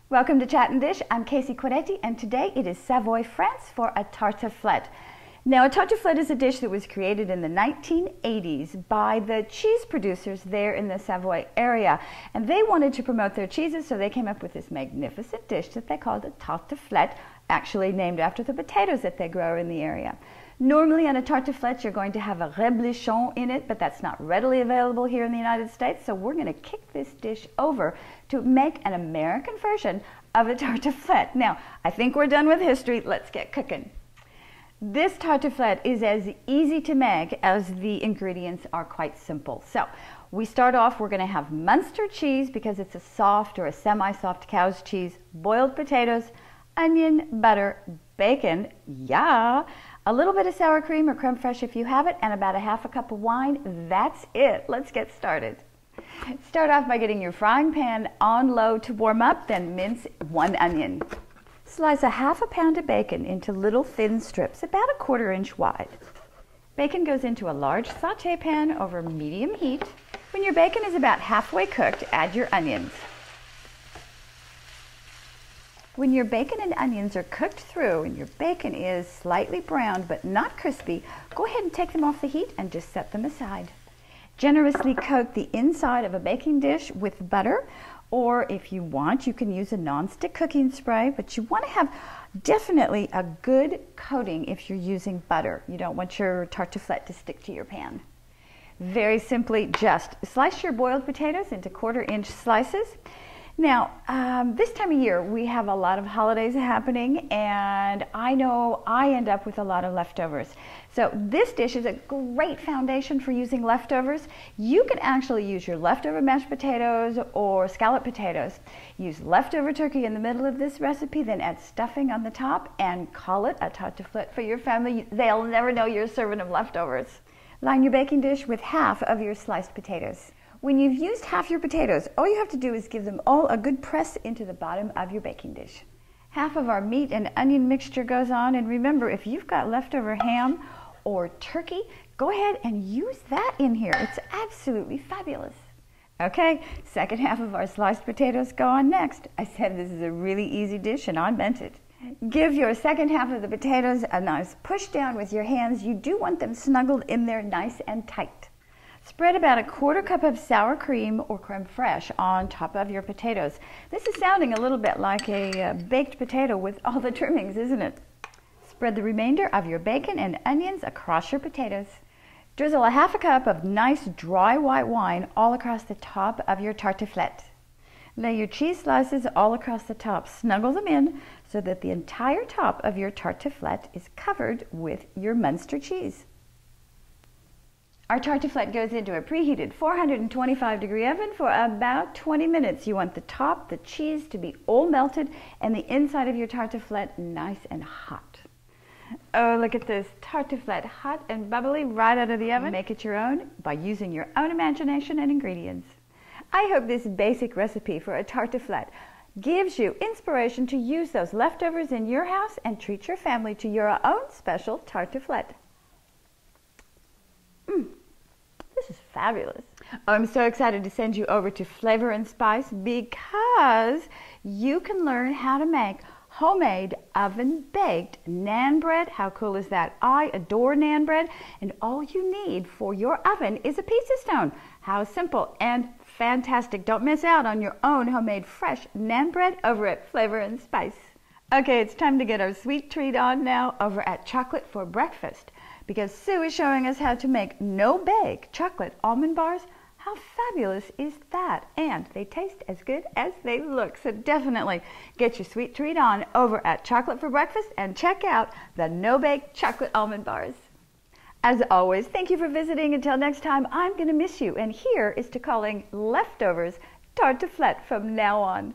Welcome to Chat and Dish. I'm Casey Quaretti, and today it is Savoy, France for a tartiflette. Now, a tartiflette is a dish that was created in the 1980s by the cheese producers there in the Savoy area. And they wanted to promote their cheeses, so they came up with this magnificent dish that they called a tartiflette, actually named after the potatoes that they grow in the area. Normally on a tartiflette, you're going to have a reblochon in it, but that's not readily available here in the United States, so we're going to kick this dish over to make an American version of a tartiflette. Now, I think we're done with history. Let's get cooking. This tartiflette is as easy to make as the ingredients are quite simple. So we start off, we're going to have Munster cheese because it's a soft or a semi-soft cow's cheese, boiled potatoes, onion, butter, bacon, a little bit of sour cream or creme fraiche if you have it, and about a half a cup of wine. That's it. Let's get started. Start off by getting your frying pan on low to warm up, then mince 1 onion. Slice a half a pound of bacon into little thin strips, about a 1/4 inch wide. Bacon goes into a large sauté pan over medium heat. When your bacon is about halfway cooked, add your onions. When your bacon and onions are cooked through and your bacon is slightly browned but not crispy, go ahead and take them off the heat and just set them aside. Generously coat the inside of a baking dish with butter, or if you want, you can use a non-stick cooking spray, but you want to have definitely a good coating if you're using butter. You don't want your tartiflette to stick to your pan. Very simply, just slice your boiled potatoes into 1/4 inch slices. Now, this time of year, we have a lot of holidays happening, and I know I end up with a lot of leftovers. So this dish is a great foundation for using leftovers. You can actually use your leftover mashed potatoes or scallop potatoes. Use leftover turkey in the middle of this recipe, then add stuffing on the top, and call it a tartiflette for your family. They'll never know you're serving them leftovers. Line your baking dish with half of your sliced potatoes. When you've used half your potatoes, all you have to do is give them all a good press into the bottom of your baking dish. Half of our meat and onion mixture goes on, and remember, if you've got leftover ham or turkey, go ahead and use that in here. It's absolutely fabulous. Okay, second half of our sliced potatoes go on next. I said this is a really easy dish, and I meant it. Give your second half of the potatoes a nice push down with your hands. You do want them snuggled in there nice and tight. Spread about a 1/4 cup of sour cream or creme fraiche on top of your potatoes. This is sounding a little bit like a baked potato with all the trimmings, isn't it? Spread the remainder of your bacon and onions across your potatoes. Drizzle a half a cup of nice dry white wine all across the top of your tartiflette. Lay your cheese slices all across the top. Snuggle them in so that the entire top of your tartiflette is covered with your Munster cheese. Our tartiflette goes into a preheated 425-degree oven for about 20 minutes. You want the top, the cheese, to be all melted and the inside of your tartiflette nice and hot. Oh, look at this tartiflette, hot and bubbly right out of the oven. Make it your own by using your own imagination and ingredients. I hope this basic recipe for a tartiflette gives you inspiration to use those leftovers in your house and treat your family to your own special tartiflette. This is fabulous. I'm so excited to send you over to Flavor and Spice because you can learn how to make homemade oven-baked naan bread. How cool is that? I adore naan bread, and all you need for your oven is a pizza stone. How simple and fantastic. Don't miss out on your own homemade fresh naan bread over at Flavor and Spice. Okay, it's time to get our sweet treat on now over at Chocolate for Breakfast, because Sue is showing us how to make no-bake chocolate almond bars. How fabulous is that? And they taste as good as they look. So definitely get your sweet treat on over at Chocolate for Breakfast and check out the no-bake chocolate almond bars. As always, thank you for visiting. Until next time, I'm going to miss you. And here is to calling leftovers tartiflette from now on.